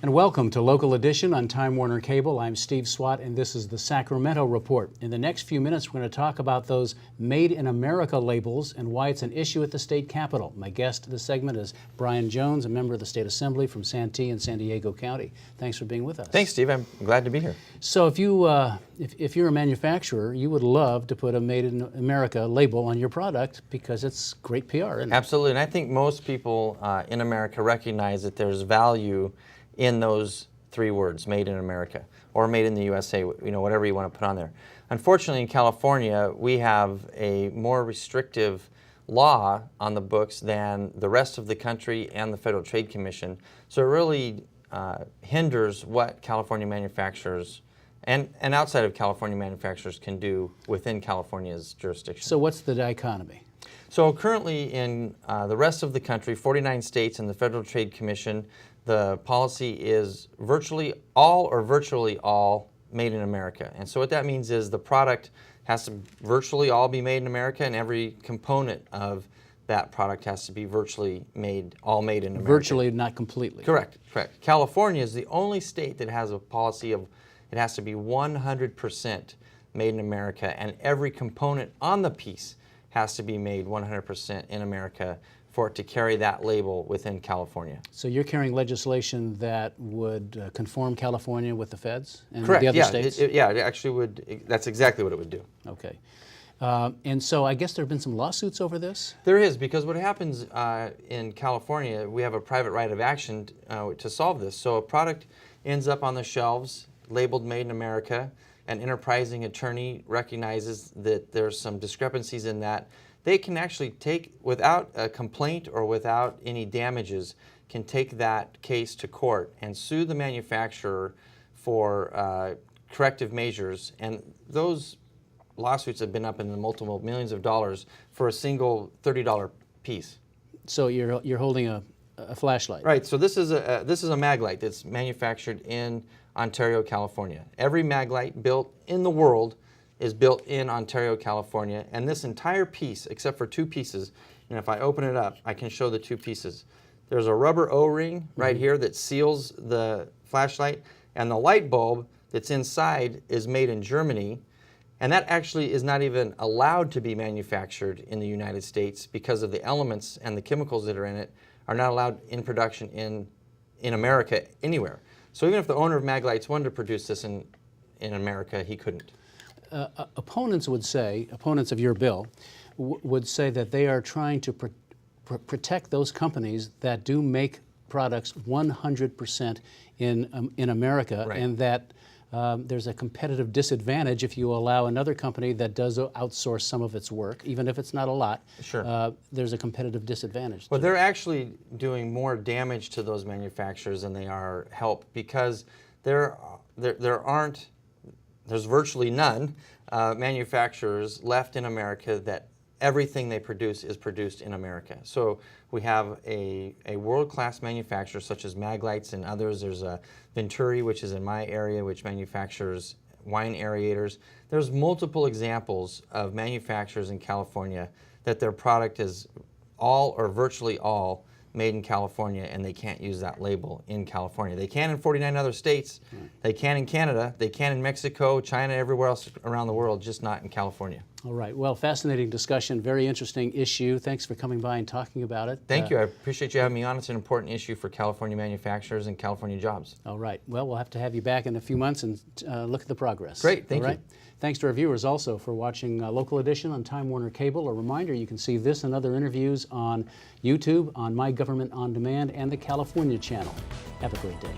And welcome to Local Edition on Time Warner Cable. I'm Steve Swatt, and this is the Sacramento Report. In the next few minutes, we're going to talk about those Made in America labels and why it's an issue at the state capitol. My guest this segment is Brian Jones, a member of the State Assembly from Santee in San Diego County. Thanks for being with us. Thanks, Steve. I'm glad to be here. So if you're a manufacturer, you would love to put a Made in America label on your product because it's great PR, isn't it? Absolutely, and I think most people in America recognize that there's value in those three words, Made in America, or Made in the USA, whatever you want to put on there. Unfortunately, in California, we have a more restrictive law on the books than the rest of the country and the Federal Trade Commission. So it really hinders what California manufacturers and outside of California manufacturers can do within California's jurisdiction. So what's the dichotomy? So currently in the rest of the country, 49 states and the Federal Trade Commission, the policy is virtually all made in America. And so what that means is the product has to virtually all be made in America, and every component of that product has to be virtually all made in America. Virtually, not completely. Correct. California is the only state that has a policy of it has to be 100% made in America, and every component on the piece has to be made 100% in America for it to carry that label within California. So you're carrying legislation that would conform California with the feds and Correct. the other states? It actually would. That's exactly what it would do. Okay. And so I guess there have been some lawsuits over this? There is, because what happens in California, we have a private right of action to solve this. So a product ends up on the shelves labeled Made in America. An enterprising attorney recognizes that there's some discrepancies in that. They can actually take, without a complaint or without any damages, can take that case to court and sue the manufacturer for corrective measures. And those lawsuits have been up in the multiple millions of dollars for a single $30 piece. So you're holding a flashlight. Right. So this is a mag light that's manufactured in Ontario, California. Every mag light built in the world is built in Ontario, California, and this entire piece, except for two pieces, and if I open it up, I can show the two pieces. There's a rubber O-ring right here that seals the flashlight, and the light bulb that's inside is made in Germany, and that actually is not even allowed to be manufactured in the United States because of the elements and the chemicals that are in it are not allowed in production in America anywhere. So even if the owner of Maglights wanted to produce this in America, he couldn't. Opponents of your bill would say that they are trying to protect those companies that do make products 100% in America, right, and that there's a competitive disadvantage if you allow another company that does outsource some of its work, even if it's not a lot. Sure. There's a competitive disadvantage. Well, they're actually doing more damage to those manufacturers than they are help, because there's virtually none manufacturers left in America that everything they produce is produced in America. So we have a world-class manufacturer such as Maglights and others. There's a Venturi, which is in my area, which manufactures wine aerators. There's multiple examples of manufacturers in California that their product is all or virtually all made in California, and they can't use that label in California. They can in 49 other states. They can in Canada. They can in Mexico, China, everywhere else around the world, just not in California. All right. Well, fascinating discussion. Very interesting issue. Thanks for coming by and talking about it. Thank you. I appreciate you having me on. It's an important issue for California manufacturers and California jobs. All right. Well, we'll have to have you back in a few months and look at the progress. Great. Thank you. Thanks to our viewers also for watching Local Edition on Time Warner Cable. A reminder, you can see this and other interviews on YouTube, on My Government On Demand, and the California channel. Have a great day.